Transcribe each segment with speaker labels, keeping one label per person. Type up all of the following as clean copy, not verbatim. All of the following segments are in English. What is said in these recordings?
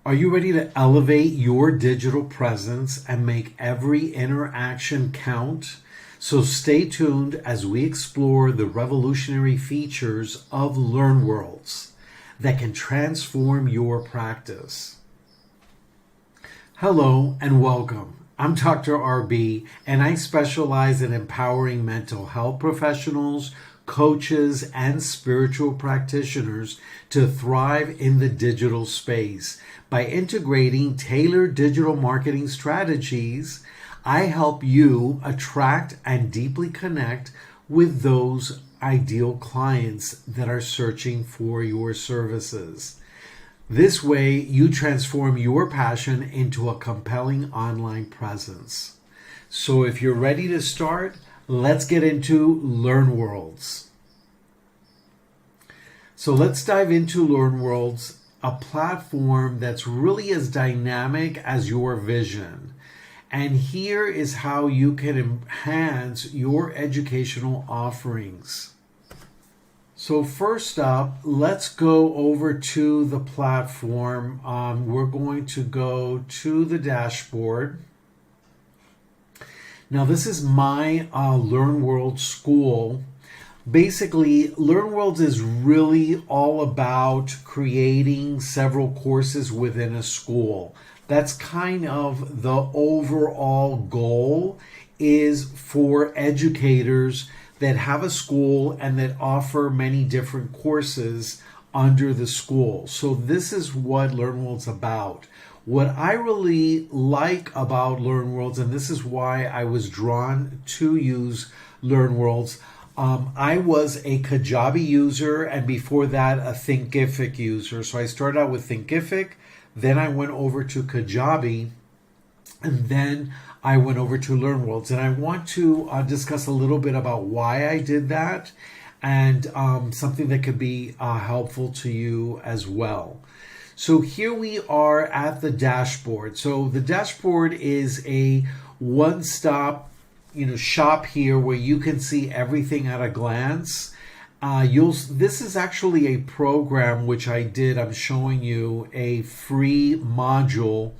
Speaker 1: Are you ready to elevate your digital presence and make every interaction count? So stay tuned as we explore the revolutionary features of LearnWorlds that can transform your practice. Hello and welcome. I'm Dr. RB, and I specialize in empowering mental health professionals, coaches, and spiritual practitioners to thrive in the digital space. By integrating tailored digital marketing strategies, I help you attract and deeply connect with those ideal clients that are searching for your services. This way, you transform your passion into a compelling online presence. So if you're ready to start, let's get into LearnWorlds. So let's dive into LearnWorlds, a platform that's really as dynamic as your vision. And here is how you can enhance your educational offerings. So first up, let's go over to the platform. We're going to go to the dashboard. Now this is my LearnWorlds school. Basically, LearnWorlds is really all about creating several courses within a school. That's kind of the overall goal, is for educators that have a school and that offer many different courses under the school. So this is what LearnWorlds is about. What I really like about LearnWorlds, and this is why I was drawn to use LearnWorlds, I was a Kajabi user, and before that a Thinkific user. So I started out with Thinkific, then I went over to Kajabi, and then I went over to LearnWorlds. And I want to discuss a little bit about why I did that, and something that could be helpful to you as well. So here we are at the dashboard. So the dashboard is a one-stop shop here where you can see everything at a glance. This is actually a program which I did. I'm showing you a free module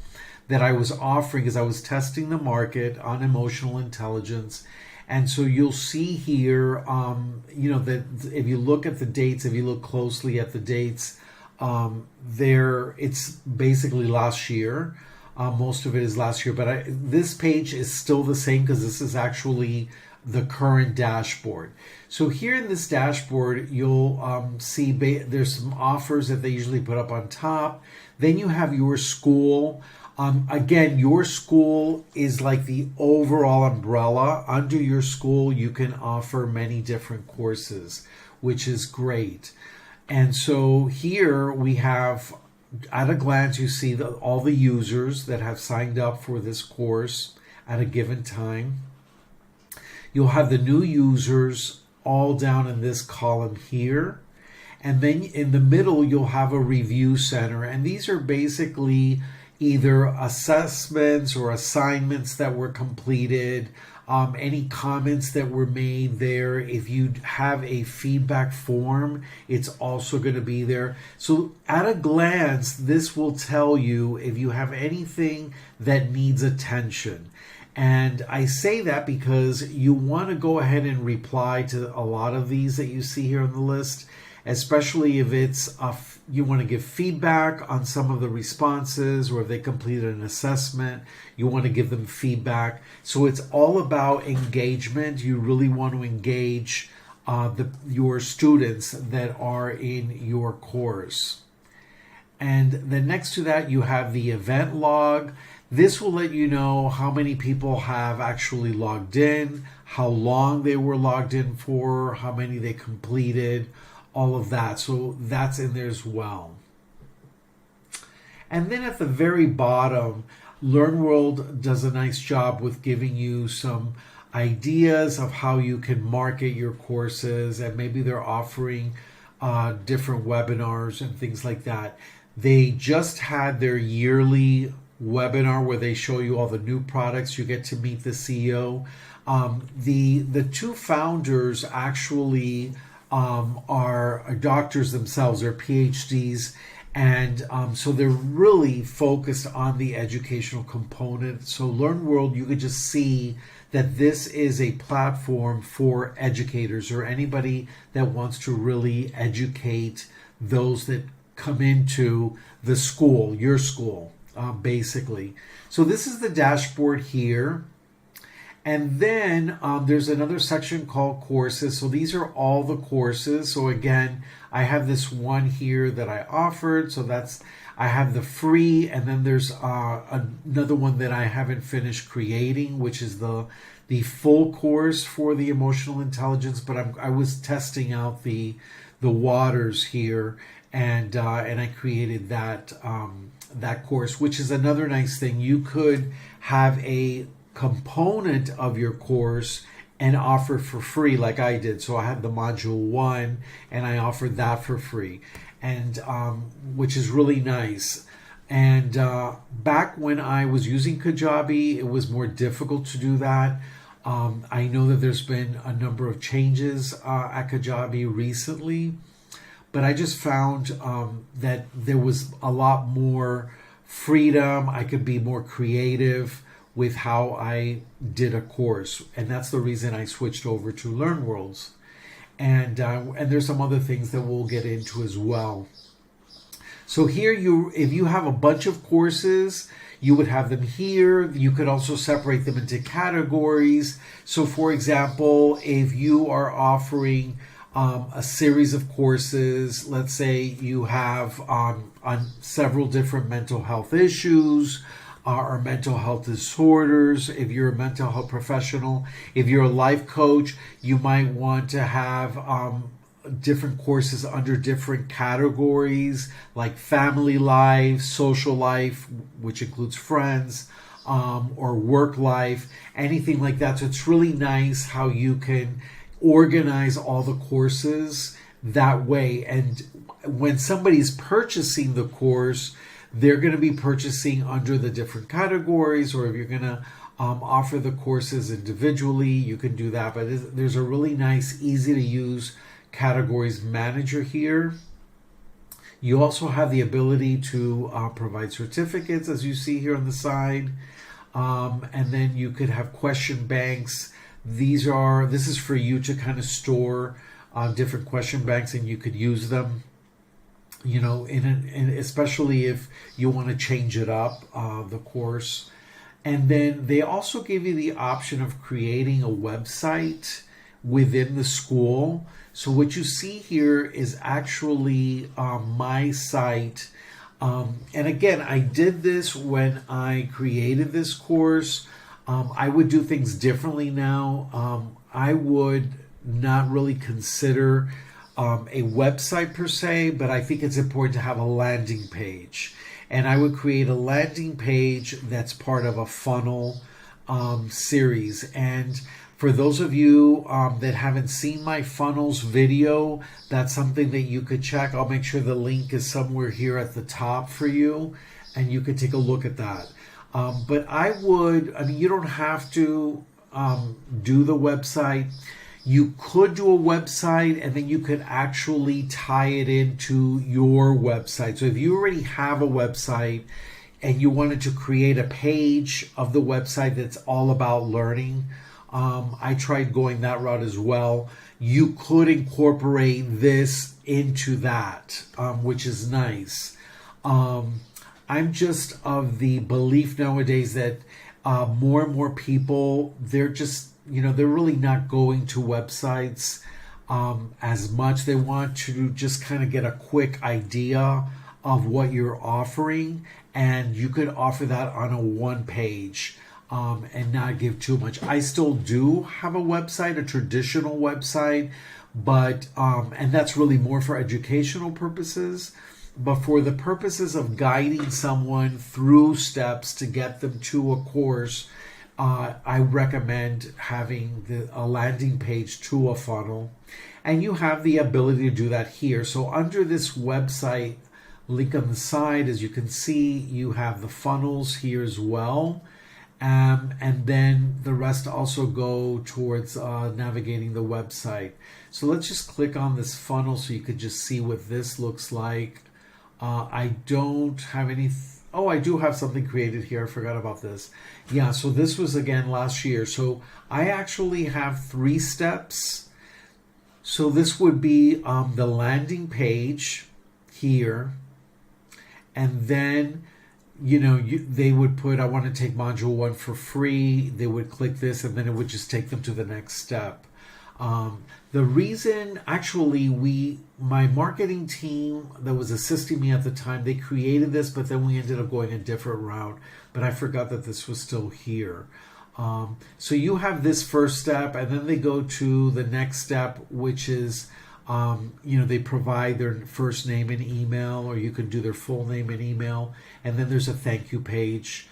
Speaker 1: that I was offering as I was testing the market on emotional intelligence. And so you'll see here, that if you look at the dates, if you look closely at the dates, it's basically last year. Most of it is last year, but this page is still the same because this is actually the current dashboard. So here in this dashboard, you'll see there's some offers that they usually put up on top. Then you have your school. Again, your school is like the overall umbrella. Under your school, you can offer many different courses, which is great. And so here we have, at a glance, you see all the users that have signed up for this course at a given time. You'll have the new users all down in this column here. And then in the middle, you'll have a review center. And these are basically either assessments or assignments that were completed, any comments that were made there. If you have a feedback form, it's also going to be there. So at a glance, this will tell you if you have anything that needs attention. And I say that because you want to go ahead and reply to a lot of these that you see here on the list, especially if it's you want to give feedback on some of the responses, or if they completed an assessment, you want to give them feedback. So it's all about engagement. You really want to engage your students that are in your course. And then next to that, you have the event log. This will let you know how many people have actually logged in, how long they were logged in for, how many they completed, all of that. So that's in there as well. And then at the very bottom, LearnWorld does a nice job with giving you some ideas of how you can market your courses, and maybe they're offering different webinars and things like that. They just had their yearly webinar where they show you all the new products. You get to meet the CEO. The two founders actually are doctors themselves, they're PhDs, And so they're really focused on the educational component. So LearnWorld, you could just see that this is a platform for educators or anybody that wants to really educate those that come into the school, your school, basically. So this is the dashboard here. And then there's another section called courses. So these are all the courses. So again, I have this one here that I offered. So I have the free, and then there's another one that I haven't finished creating, which is the full course for the emotional intelligence. But I was testing out the waters here, and I created that course, which is another nice thing. You could have a component of your course and offer for free like I did. So I had the module 1 and I offered that for free, and which is really nice. And back when I was using Kajabi, it was more difficult to do that. I know that there's been a number of changes at Kajabi recently, but I just found that there was a lot more freedom. I could be more creative with how I did a course, and that's the reason I switched over to LearnWorlds. And there's some other things that we'll get into as well. So here, if you have a bunch of courses, you would have them here. You could also separate them into categories. So for example, if you are offering a series of courses, let's say you have on several different mental health issues, or mental health disorders. If you're a mental health professional, if you're a life coach, you might want to have different courses under different categories, like family life, social life, which includes friends, or work life, anything like that. So it's really nice how you can organize all the courses that way. And when somebody's purchasing the course, they're going to be purchasing under the different categories, or if you're going to offer the courses individually, you can do that. But there's a really nice, easy to use categories manager here. You also have the ability to provide certificates, as you see here on the side. And then you could have question banks. This is for you to kind of store different question banks, and you could use them, especially if you want to change it up, the course. And then they also give you the option of creating a website within the school. So what you see here is actually my site. And again, I did this when I created this course. I would do things differently now. I would not really consider a website per se, but I think it's important to have a landing page. And I would create a landing page that's part of a funnel series. And for those of you that haven't seen my funnels video, that's something that you could check. I'll make sure the link is somewhere here at the top for you, and you could take a look at that. But you don't have to do the website. You could do a website, and then you could actually tie it into your website. So if you already have a website and you wanted to create a page of the website that's all about learning, I tried going that route as well. You could incorporate this into that, which is nice. I'm just of the belief nowadays that more and more people, they're really not going to websites as much. They want to just kind of get a quick idea of what you're offering, and you could offer that on a one page and not give too much. I still do have a website, a traditional website, but and that's really more for educational purposes. But for the purposes of guiding someone through steps to get them to a course, I recommend having a landing page to a funnel. And you have the ability to do that here. So under this website link on the side, as you can see, you have the funnels here as well. And then the rest also go towards navigating the website. So let's just click on this funnel so you could just see what this looks like. I don't have any. Oh, I do have something created here. I forgot about this. Yeah, so this was again last year. So I actually have 3 steps. So this would be the landing page here, and then they would put, I want to take module 1 for free. They would click this, and then it would just take them to the next step. The reason, actually, my marketing team that was assisting me at the time, they created this, but then we ended up going a different route. But I forgot that this was still here. So you have this first step, and then they go to the next step, which is, they provide their first name and email, or you can do their full name and email, and then there's a thank you page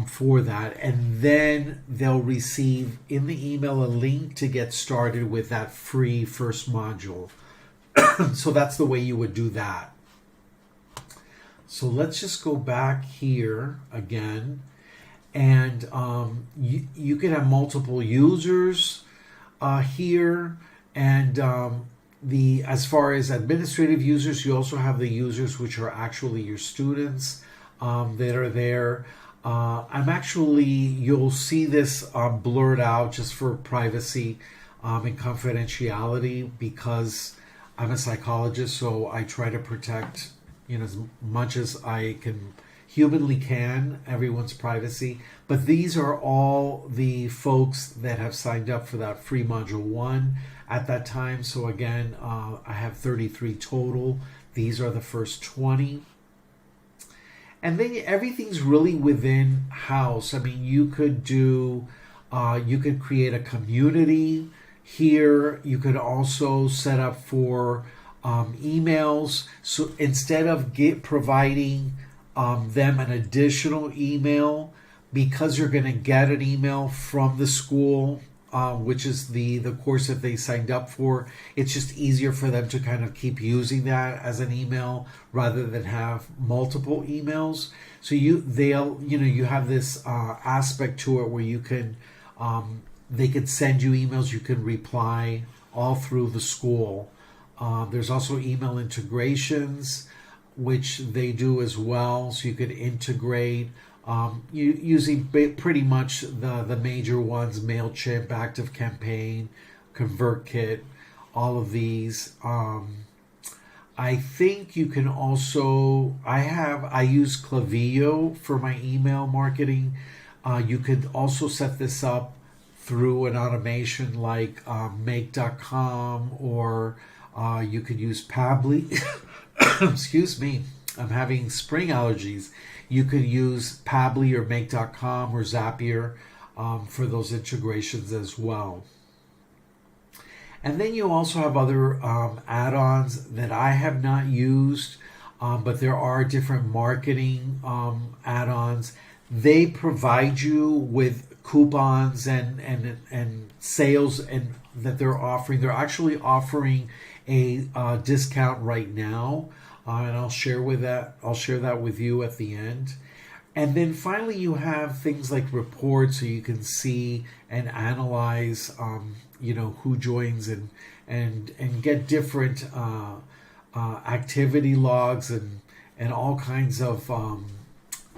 Speaker 1: for that, and then they'll receive in the email a link to get started with that free first module. So that's the way you would do that. So let's just go back here again, and you can have multiple users here, and as far as administrative users, you also have the users which are actually your students that are there. You'll see this blurred out just for privacy and confidentiality, because I'm a psychologist, so I try to protect, as much as I humanly can, everyone's privacy. But these are all the folks that have signed up for that free module 1 at that time. So again, I have 33 total. These are the first 20. And then everything's really within house. I mean, you could create a community here. You could also set up for emails. So instead of providing them an additional email, because you're going to get an email from the school, which is the course that they signed up for, it's just easier for them to kind of keep using that as an email rather than have multiple emails. So you have this aspect to it where you can they can send you emails, you can reply all through the school. There's also email integrations, which they do as well, so you could integrate using pretty much the major ones: MailChimp, ActiveCampaign, ConvertKit, all of these. I think you can also, I use Klaviyo for my email marketing. You could also set this up through an automation like make.com, or you could use Pabbly. Excuse me, I'm having spring allergies. You could use Pabbly or make.com or Zapier for those integrations as well. And then you also have other add-ons that I have not used, but there are different marketing add-ons. They provide you with coupons and sales and that they're offering. They're actually offering a discount right now, and I'll share that with you at the end. And then finally, you have things like reports, so you can see and analyze, who joins and get different activity logs and all kinds of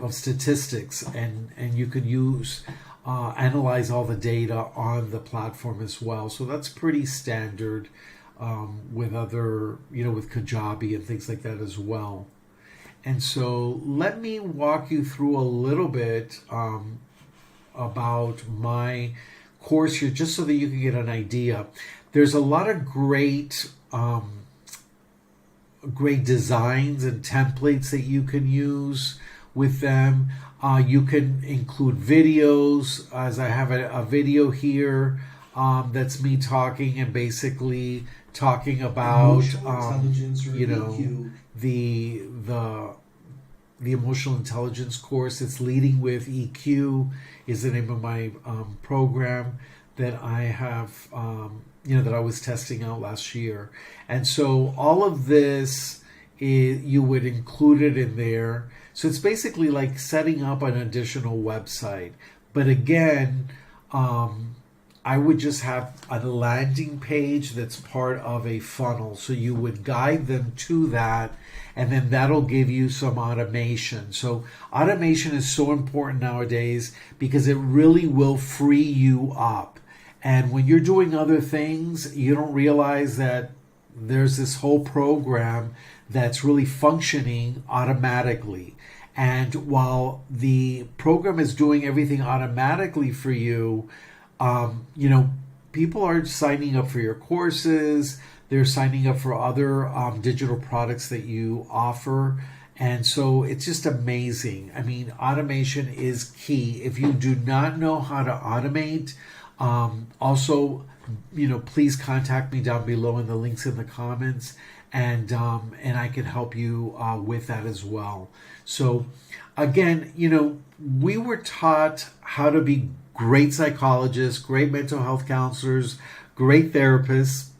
Speaker 1: statistics, and you could analyze all the data on the platform as well. So that's pretty standard with other, with Kajabi and things like that as well. And so let me walk you through a little bit about my course here, just so that you can get an idea. There's a lot of great designs and templates that you can use with them. You can include videos, as I have a video here that's me talking and basically talking about the emotional intelligence course. It's Leading with EQ is the name of my program that I have, that I was testing out last year. And so all of this, you would include it in there. So it's basically like setting up an additional website. But again, I would just have a landing page that's part of a funnel. So you would guide them to that, and then that'll give you some automation. So automation is so important nowadays because it really will free you up. And when you're doing other things, you don't realize that there's this whole program that's really functioning automatically. And while the program is doing everything automatically for you, people are signing up for your courses. They're signing up for other digital products that you offer. And so it's just amazing. I mean, automation is key. If you do not know how to automate, please contact me down below in the links in the comments, and I can help you with that as well. So again, we were taught how to be great psychologists, great mental health counselors, great therapists,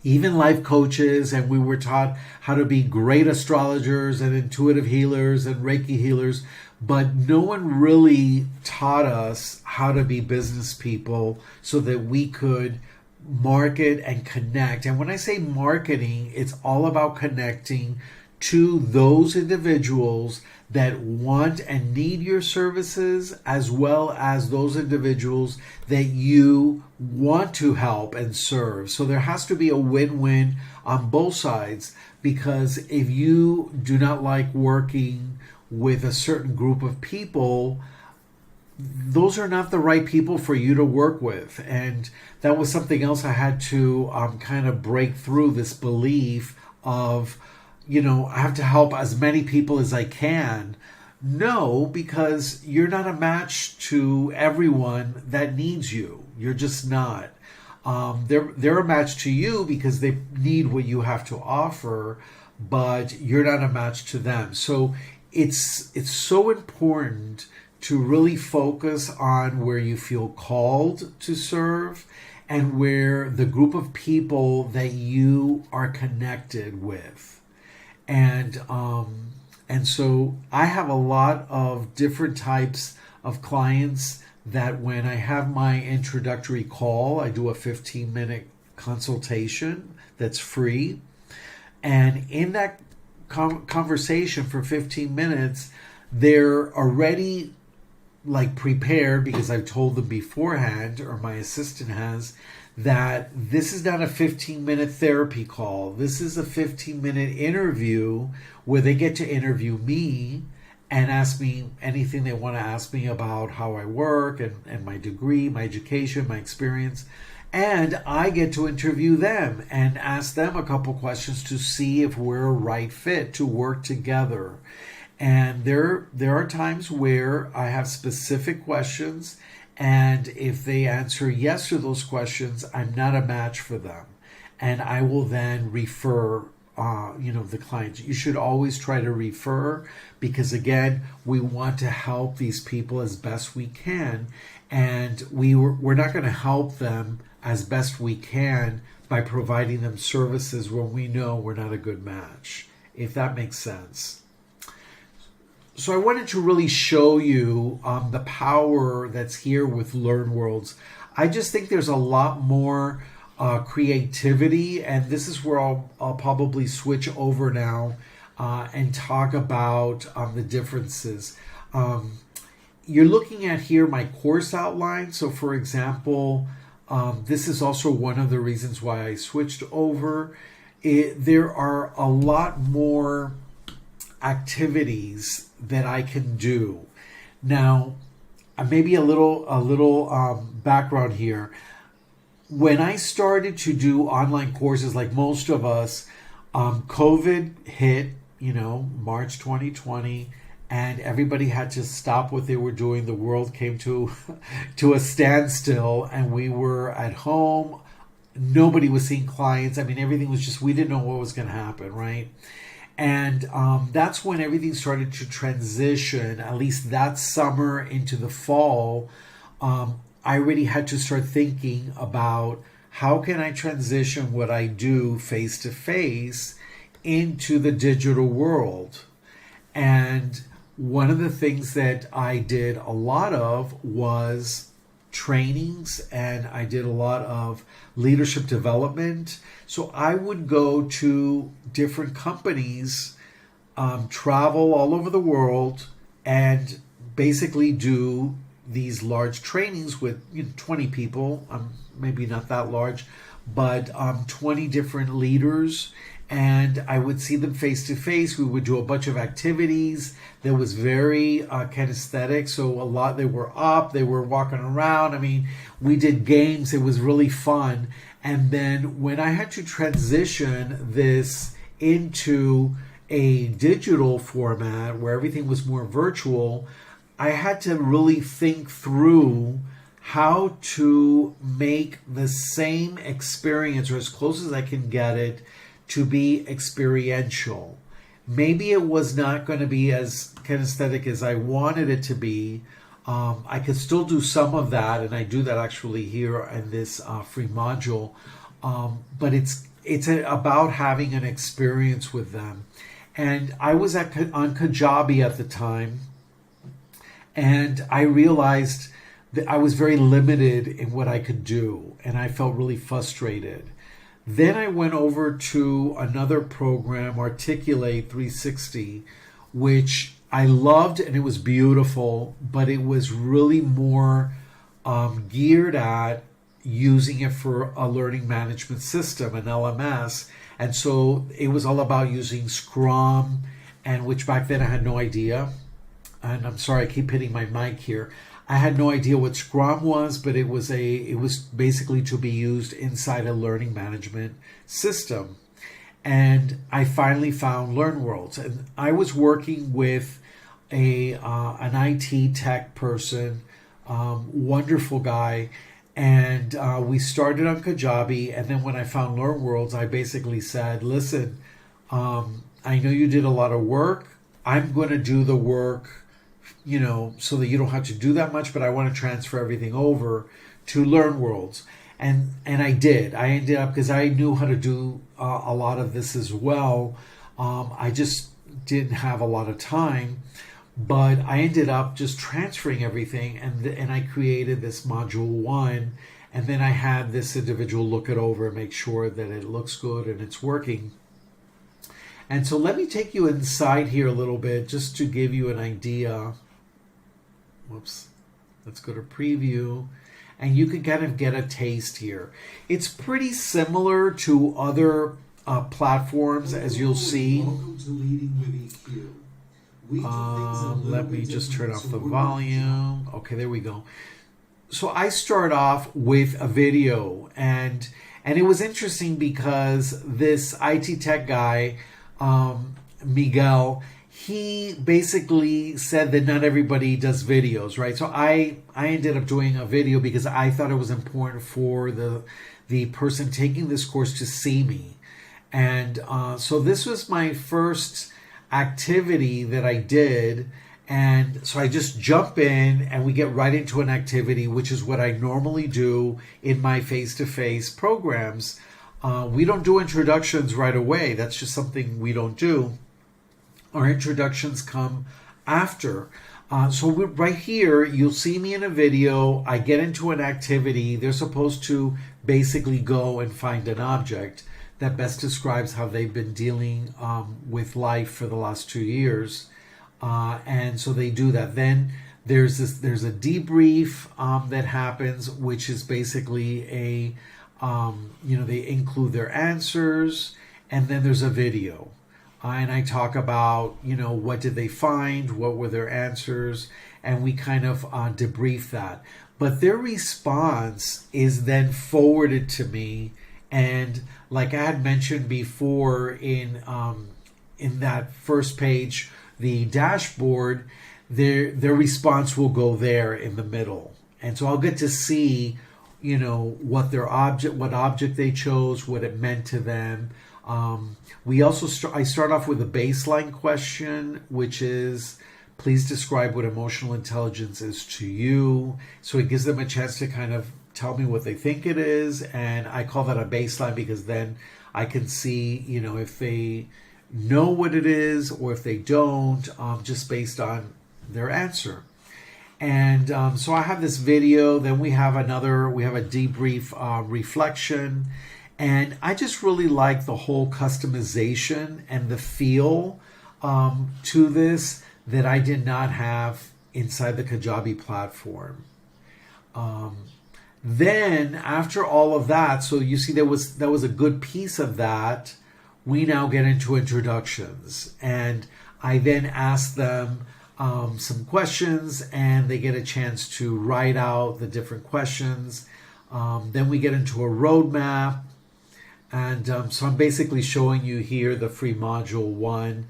Speaker 1: even life coaches, and we were taught how to be great astrologers and intuitive healers and Reiki healers, but no one really taught us how to be business people so that we could market and connect. And when I say marketing, it's all about connecting to those individuals that want and need your services, as well as those individuals that you want to help and serve. So there has to be a win-win on both sides, because if you do not like working with a certain group of people, those are not the right people for you to work with. And that was something else I had to kind of break through, this belief of, I have to help as many people as I can. No, because you're not a match to everyone that needs you. You're just not. They're a match to you because they need what you have to offer, but you're not a match to them. So it's so important to really focus on where you feel called to serve and where the group of people that you are connected with. And so I have a lot of different types of clients that when I have my introductory call, I do a 15-minute consultation that's free. And in that conversation for 15 minutes, they're already prepared, because I've told them beforehand, or my assistant has, that this is not a 15-minute therapy call. This is a 15-minute interview where they get to interview me and ask me anything they want to ask me about how I work and my degree, my education, my experience. And I get to interview them and ask them a couple questions to see if we're a right fit to work together. And there are times where I have specific questions, and if they answer yes to those questions, I'm not a match for them. And I will then refer the client. You should always try to refer, because again, we want to help these people as best we can. And we're not going to help them as best we can by providing them services when we know we're not a good match, if that makes sense. So I wanted to really show you the power that's here with LearnWorlds. I just think there's a lot more creativity, and this is where I'll probably switch over now and talk about the differences. You're looking at here my course outline. So for example, this is also one of the reasons why I switched over. There are a lot more activities that I can do. Now, maybe a little background here. When I started to do online courses, like most of us, COVID hit, March 2020, and everybody had to stop what they were doing. The world came to a standstill, and we were at home. Nobody was seeing clients. I mean, everything was just, we didn't know what was going to happen, right? And that's when everything started to transition, at least that summer into the fall. I already had to start thinking about how can I transition what I do face to face into the digital world. And one of the things that I did a lot of was trainings, and I did a lot of leadership development. So I would go to different companies, travel all over the world, and basically do these large trainings with 20 people, maybe not that large, but 20 different leaders. And I would see them face to face. We would do a bunch of activities that was very kinesthetic. So they were up, they were walking around. I mean, we did games. It was really fun. And then when I had to transition this into a digital format where everything was more virtual, I had to really think through how to make the same experience, or as close as I can get it, to be experiential. Maybe it was not going to be as kinesthetic as I wanted it to be. I could still do some of that, and I do that actually here in this free module. But it's about having an experience with them. And I was on Kajabi at the time, and I realized that I was very limited in what I could do, and I felt really frustrated. Then I went over to another program, Articulate 360, which I loved, and it was beautiful, but it was really more geared at using it for a learning management system, an LMS. And so it was all about using Scrum, and which back then I had no idea. And I'm sorry, I keep hitting my mic here. I had no idea what Scrum was, but it was basically to be used inside a learning management system. And I finally found LearnWorlds, and I was working with an IT tech person, wonderful guy, and we started on Kajabi. And then when I found LearnWorlds, I basically said, "Listen, I know you did a lot of work. I'm going to do the work, so that you don't have to do that much, but I want to transfer everything over to LearnWorlds." And I did. I ended up, because I knew how to do a lot of this as well. I just didn't have a lot of time, but I ended up just transferring everything, and I created this module 1, and then I had this individual look it over and make sure that it looks good and it's working. And so let me take you inside here a little bit just to give you an idea. Whoops. Let's go to preview. And you can kind of get a taste here. It's pretty similar to other platforms, as you'll see.
Speaker 2: Welcome to Leading with EQ.
Speaker 1: Let me just turn off the volume. Okay, there we go. So I start off with a video, and it was interesting because this IT tech guy, Miguel, he basically said that not everybody does videos, right? So I ended up doing a video because I thought it was important for the person taking this course to see me. And so this was my first activity that I did. And so I just jump in and we get right into an activity, which is what I normally do in my face-to-face programs. We don't do introductions right away. That's just something we don't do. Our introductions come after. So right here, you'll see me in a video. I get into an activity. They're supposed to basically go and find an object that best describes how they've been dealing with life for the last 2 years. And so they do that. Then there's a debrief that happens, which is basically they include their answers, and then there's a video. And I talk about, what did they find? What were their answers? And we kind of debrief that. But their response is then forwarded to me. And like I had mentioned before in that first page, the dashboard, their response will go there in the middle. And so I'll get to see, what object they chose, what it meant to them. I start off with a baseline question, which is, please describe what emotional intelligence is to you. So it gives them a chance to kind of tell me what they think it is. And I call that a baseline because then I can see, if they know what it is or if they don't, just based on their answer. And so I have this video, then we have a debrief reflection. And I just really like the whole customization and the feel to this that I did not have inside the Kajabi platform. Then after all of that, so you see that was a good piece of that. We now get into introductions, and I then ask them some questions, and they get a chance to write out the different questions. Then we get into a roadmap, and so I'm basically showing you here the free module 1.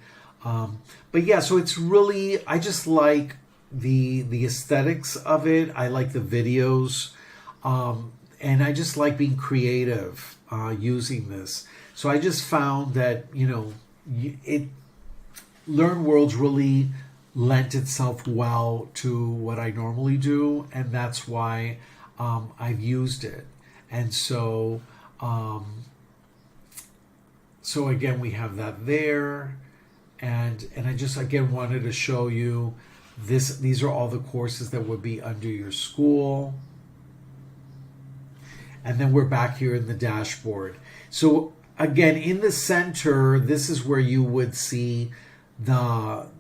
Speaker 1: But yeah, so it's really, I just like the aesthetics of it. I like the videos, and I just like being creative using this. So I just found that, LearnWorlds really lent itself well to what I normally do, and that's why I've used it. And so again, we have that there, and I just again wanted to show you this. These are all the courses that would be under your school, and then we're back here in the dashboard. So again, in the center, this is where you would see them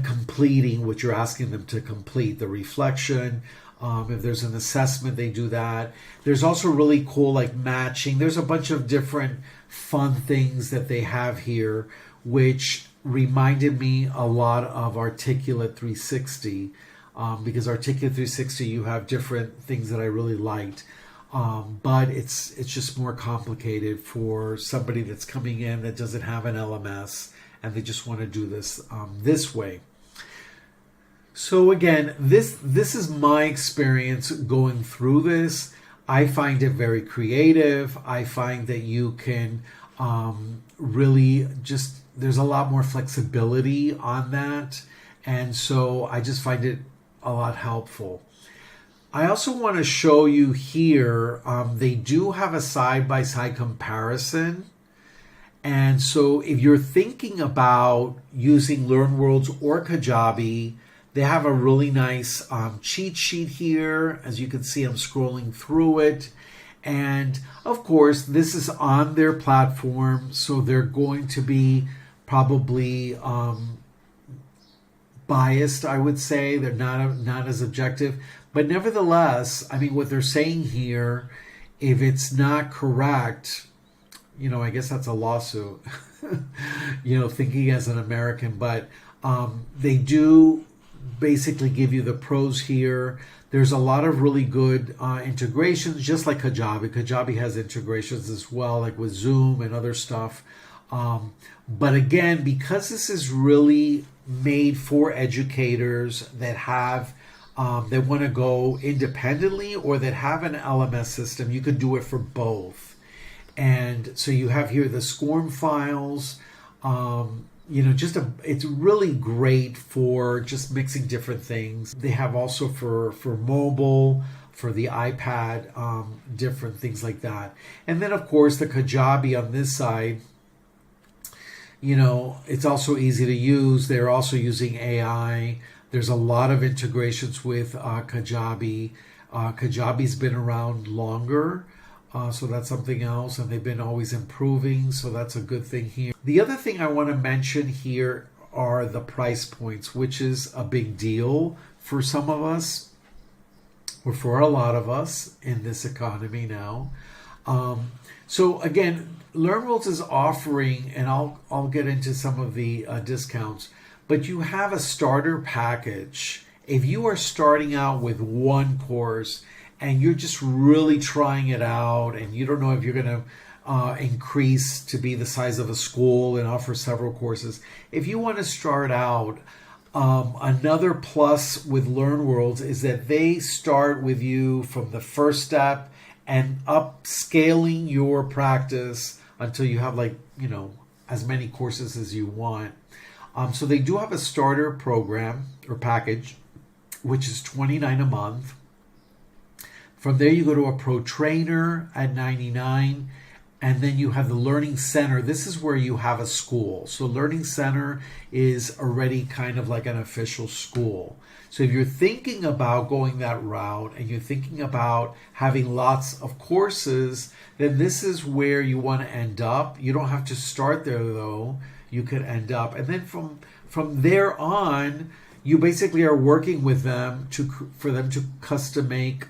Speaker 1: completing what you're asking them to complete, the reflection. If there's an assessment, they do that. There's also really cool like matching. There's a bunch of different fun things that they have here, which reminded me a lot of Articulate 360, because Articulate 360, you have different things that I really liked. But it's just more complicated for somebody that's coming in that doesn't have an LMS and they just want to do this this way. So again, this is my experience going through this. I find it very creative. I find that you can really just, there's a lot more flexibility on that. And so I just find it a lot helpful. I also want to show you here, they do have a side-by-side comparison. And so if you're thinking about using LearnWorlds or Kajabi, they have a really nice cheat sheet here. As you can see, I'm scrolling through it. And of course, this is on their platform, so they're going to be probably biased, I would say. They're not as objective. But nevertheless, I mean, what they're saying here, if it's not correct, I guess that's a lawsuit, thinking as an American. But they do basically give you the pros here. There's a lot of really good integrations, just like Kajabi. Kajabi has integrations as well, like with Zoom and other stuff. But again, because this is really made for educators that have that want to go independently or that have an LMS system, you could do it for both. And so you have here the SCORM files. It's really great for just mixing different things. They have also for mobile, for the iPad, different things like that. And then of course the Kajabi on this side, it's also easy to use. They're also using AI. There's a lot of integrations with Kajabi. Kajabi's been around longer. So that's something else, and they've been always improving, so that's a good thing here. The other thing I want to mention here are the price points, which is a big deal for some of us, or for a lot of us in this economy now. So again, LearnWorlds is offering, and I'll get into some of the discounts, but you have a starter package. If you are starting out with one course, and you're just really trying it out, and you don't know if you're going to increase to be the size of a school and offer several courses. If you want to start out, another plus with LearnWorlds is that they start with you from the first step and upscaling your practice until you have as many courses as you want. So they do have a starter program or package, which is $29 a month. From there, you go to a pro trainer at $99, And then you have the Learning Center. This is where you have a school. So Learning Center is already kind of like an official school. So if you're thinking about going that route and you're thinking about having lots of courses, then this is where you want to end up. You don't have to start there though. You could end up. And then from there on, you basically are working with them for them to custom make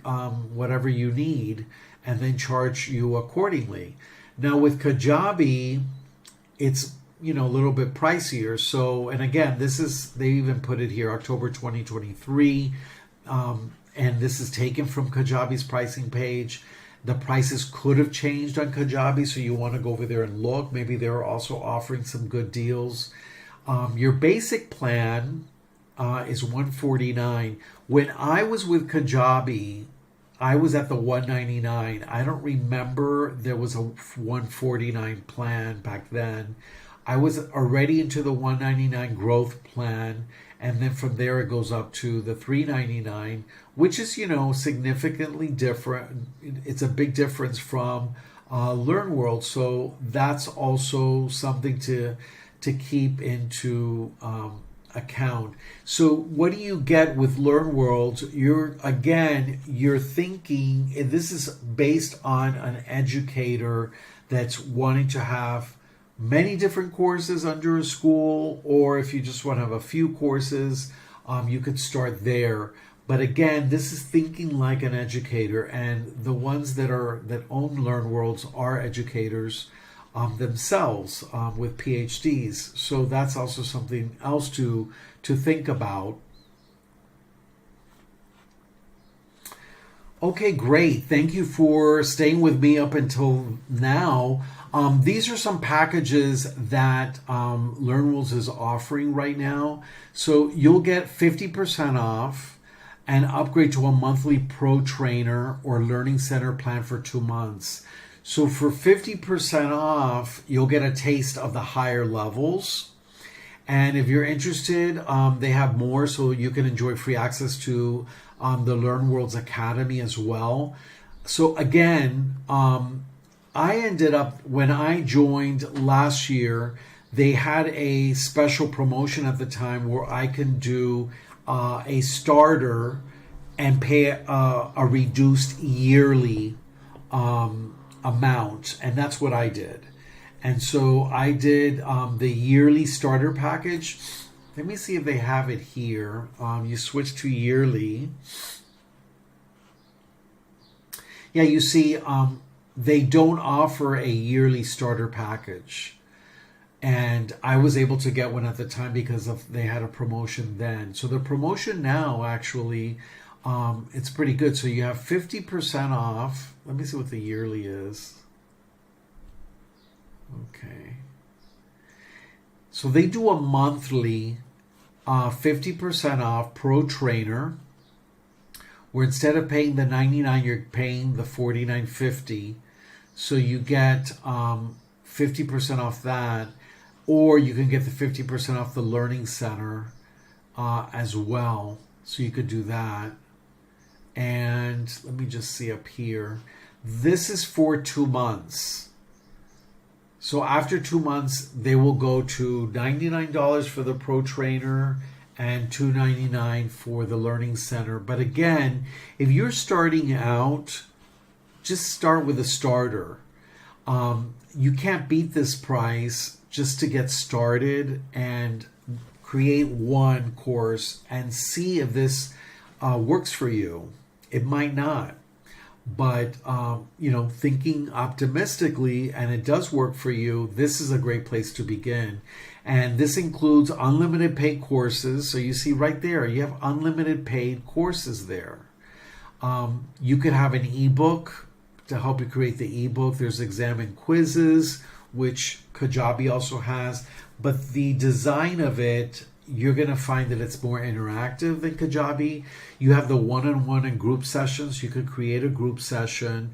Speaker 1: whatever you need and then charge you accordingly. Now with Kajabi, it's a little bit pricier. So, and again, they even put it here, October 2023, and this is taken from Kajabi's pricing page. The prices could have changed on Kajabi, so you want to go over there and look. Maybe they're also offering some good deals. Your basic plan is $149. When I was with Kajabi, I was at the $199. I don't remember there was a $149 plan back then. I was already into the $199 growth plan, and then from there it goes up to the $399, which is significantly different. It's a big difference from LearnWorlds, so that's also something to keep into account. So what do you get with LearnWorlds? You're thinking, and this is based on an educator that's wanting to have many different courses under a school, or if you just want to have a few courses, you could start there. But again, this is thinking like an educator, and the ones that own LearnWorlds are educators themselves with PhDs. So that's also something else to think about. Okay, great. Thank you for staying with me up until now. These are some packages that LearnWorlds is offering right now. So you'll get 50% off and upgrade to a monthly pro trainer or learning center plan for 2 months. So for 50% off, you'll get a taste of the higher levels. And if you're interested, they have more, so you can enjoy free access to the LearnWorlds Academy as well. So again, I ended up, when I joined last year, they had a special promotion at the time where I can do a starter and pay a reduced yearly amount, and that's what I did. And so I did the yearly starter package. Let me see if they have it here. You switch to yearly. Yeah, you see, they don't offer a yearly starter package. And I was able to get one at the time because they had a promotion then. So the promotion now, actually, it's pretty good. So you have 50% off. Let me see what the yearly is. Okay. So they do a monthly 50% off pro trainer, where instead of paying the $99, you're paying the $49.50. So you get 50% off that, or you can get the 50% off the Learning Center as well. So you could do that. And let me just see up here. This is for 2 months. So after 2 months, they will go to $99 for the Pro Trainer and $299 for the Learning Center. But again, if you're starting out, just start with a starter. You can't beat this price just to get started and create one course and see if this works for you. It might not. But, thinking optimistically, and it does work for you, this is a great place to begin. And this includes unlimited paid courses. So you see right there, you have unlimited paid courses there. You could have an ebook to help you create the ebook. There's exam and quizzes, which Kajabi also has. But the design of it, you're going to find that it's more interactive than Kajabi. You have the one-on-one and group sessions. You could create a group session.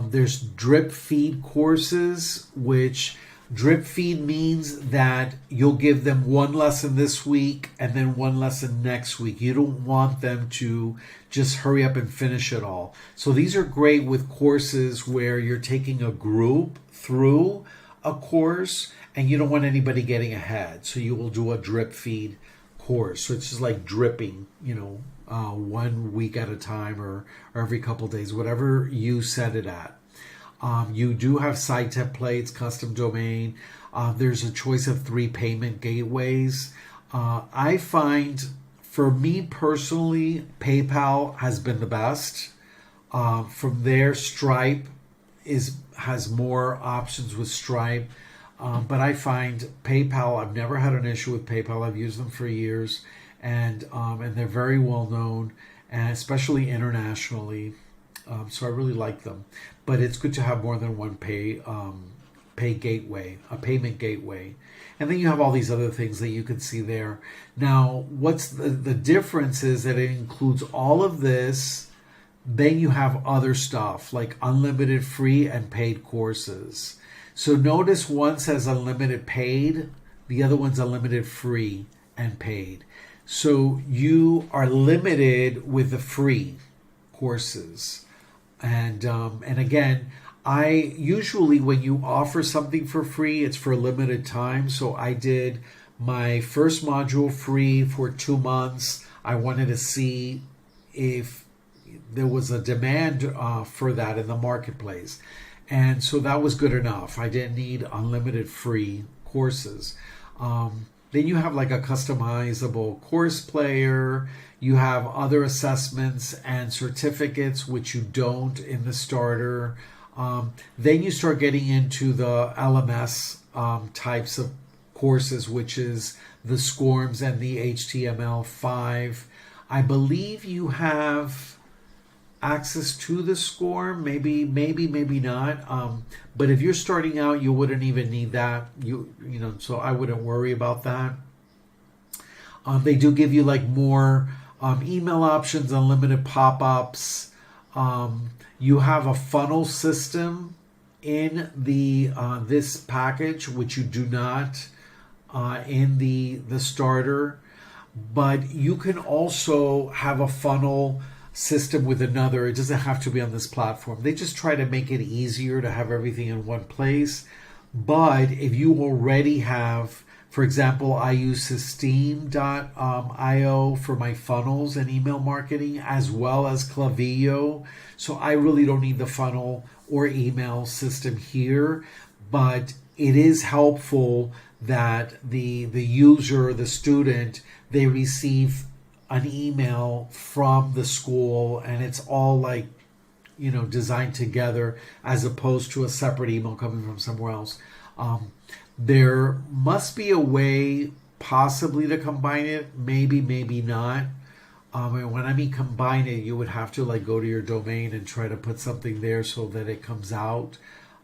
Speaker 1: There's drip feed courses, which Drip feed means that you'll give them one lesson this week and then one lesson next week. You don't want them to just hurry up and finish it all. So these are great with courses where you're taking a group through a course and you don't want anybody getting ahead. So you will do a drip feed course. So it's just like dripping, 1 week at a time or every couple of days, whatever you set it at. You do have site templates, custom domain. There's a choice of 3 payment gateways. I find, for me personally, PayPal has been the best. From there, Stripe has more options with Stripe. But I find PayPal, I've never had an issue with PayPal. I've used them for years, and they're very well known, and especially internationally. So I really like them. But it's good to have more than one pay gateway, a payment gateway. And then you have all these other things that you can see there. Now, what's the difference is that it includes all of this. Then you have other stuff like unlimited free and paid courses. So notice one says unlimited paid, the other one's unlimited free and paid. So you are limited with the free courses. And again, I usually, when you offer something for free, it's for a limited time. So I did my first module free for 2 months. I wanted to see if there was a demand for that in the marketplace. And so that was good enough. I didn't need unlimited free courses. Then you have like a customizable course player. You have other assessments and certificates, which you don't in the starter. Then you start getting into the LMS types of courses, which is the SCORMs and the HTML5. I believe you have access to the SCORM, maybe not. But if you're starting out, you wouldn't even need that. So I wouldn't worry about that. They do give you like more email options, unlimited pop-ups. You have a funnel system in the this package, which you do not in the starter. But you can also have a funnel system with another. It doesn't have to be on this platform. They just try to make it easier to have everything in one place. But if you already have, for example, I use Systeme.io for my funnels and email marketing, as well as Klaviyo. So I really don't need the funnel or email system here, but it is helpful that the user, the student, they receive an email from the school and it's all like, designed together as opposed to a separate email coming from somewhere else. There must be a way possibly to combine it, maybe not. And when I mean combine it, you would have to like go to your domain and try to put something there so that it comes out.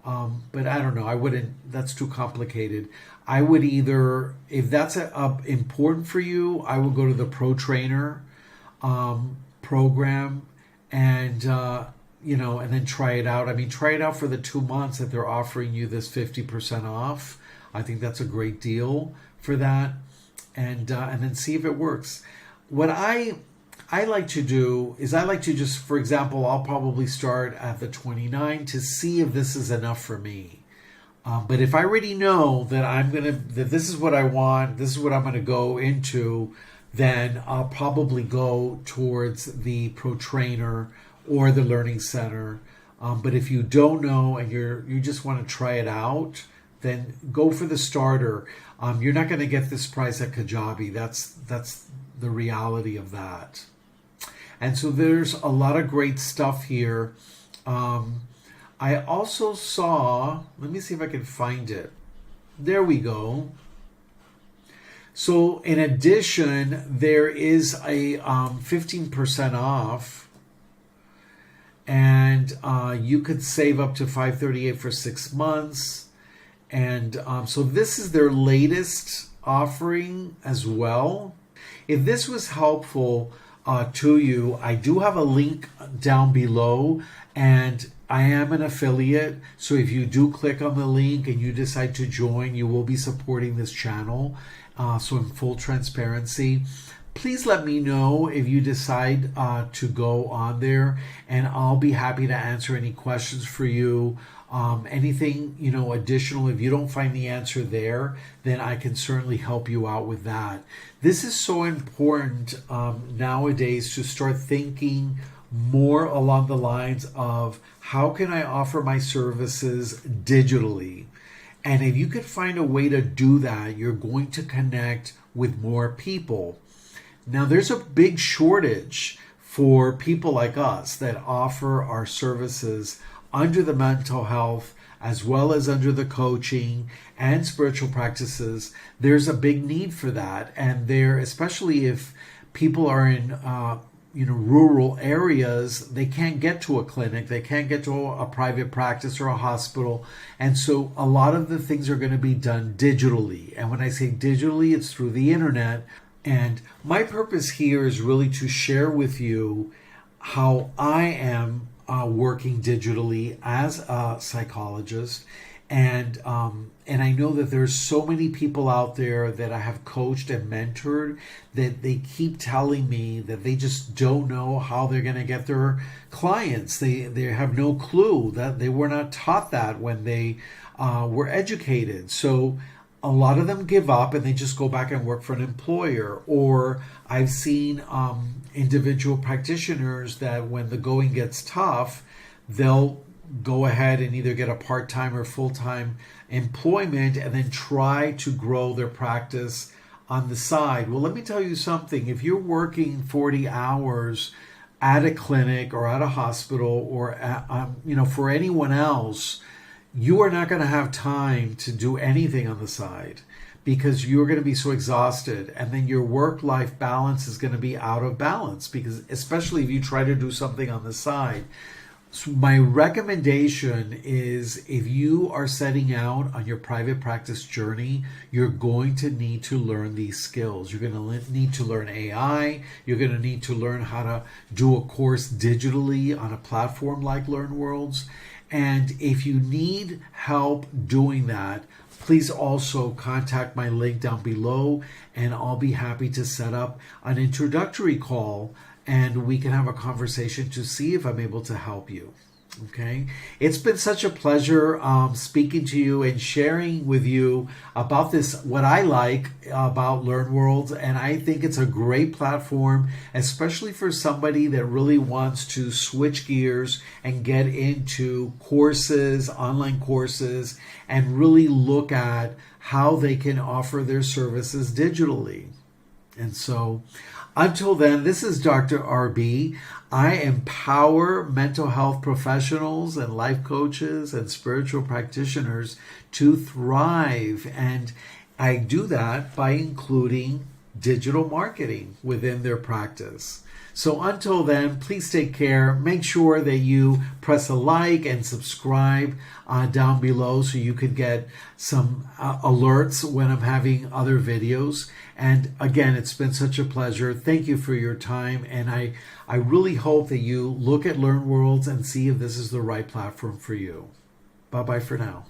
Speaker 1: But I don't know. I wouldn't. That's too complicated. I would either, if that's important for you, I would go to the Pro Trainer program and and then try it out. I mean, try it out for the 2 months that they're offering you this 50% off. I think that's a great deal for that, and then see if it works. What I like to do is I like to just, for example, I'll probably start at the 29 to see if this is enough for me. But if I already know that that this is what I want, this is what I'm gonna go into, then I'll probably go towards the Pro Trainer or the Learning Center. But if you don't know and you just want to try it out, then go for the starter. You're not going to get this price at Kajabi. That's the reality of that. And so there's a lot of great stuff here. I also saw, let me see if I can find it. There we go. So in addition, there is a 15% off, and you could save up to $538 for 6 months. And so this is their latest offering as well. If this was helpful to you, I do have a link down below, and I am an affiliate, so if you do click on the link and you decide to join, you will be supporting this channel. So in full transparency, please let me know if you decide to go on there, and I'll be happy to answer any questions for you. Anything additional, if you don't find the answer there, then I can certainly help you out with that. This is so important nowadays, to start thinking more along the lines of, how can I offer my services digitally? And if you could find a way to do that, you're going to connect with more people. Now, there's a big shortage for people like us that offer our services under the mental health as well as under the coaching and spiritual practices. There's a big need for that. And there, especially if people are in rural areas, they can't get to a clinic, they can't get to a private practice or a hospital. And so a lot of the things are going to be done digitally. And when I say digitally, it's through the internet. And my purpose here is really to share with you how I am working digitally as a psychologist. And I know that there's so many people out there that I have coached and mentored that they keep telling me that they just don't know how they're going to get their clients. They have no clue, that they were not taught that when they were educated. So a lot of them give up and they just go back and work for an employer. Or I've seen individual practitioners that when the going gets tough, they'll go ahead and either get a part-time or full-time employment and then try to grow their practice on the side. Well, let me tell you something. If you're working 40 hours at a clinic or at a hospital or for anyone else, you are not going to have time to do anything on the side, because you're going to be so exhausted, and then your work-life balance is going to be out of balance, because especially if you try to do something on the side. So my recommendation is, if you are setting out on your private practice journey, you're going to need to learn these skills. You're going to need to learn AI. You're going to need to learn how to do a course digitally on a platform like LearnWorlds. And if you need help doing that, please also contact my link down below, and I'll be happy to set up an introductory call and we can have a conversation to see if I'm able to help you. Okay, it's been such a pleasure speaking to you and sharing with you about this, what I like about LearnWorlds. And I think it's a great platform, especially for somebody that really wants to switch gears and get into courses, online courses, and really look at how they can offer their services digitally. And so until then, this is Dr. RB. I empower mental health professionals and life coaches and spiritual practitioners to thrive. And I do that by including digital marketing within their practice. So until then, please take care. Make sure that you press a like and subscribe down below so you can get some alerts when I'm having other videos. And again, it's been such a pleasure. Thank you for your time. And I really hope that you look at LearnWorlds and see if this is the right platform for you. Bye-bye for now.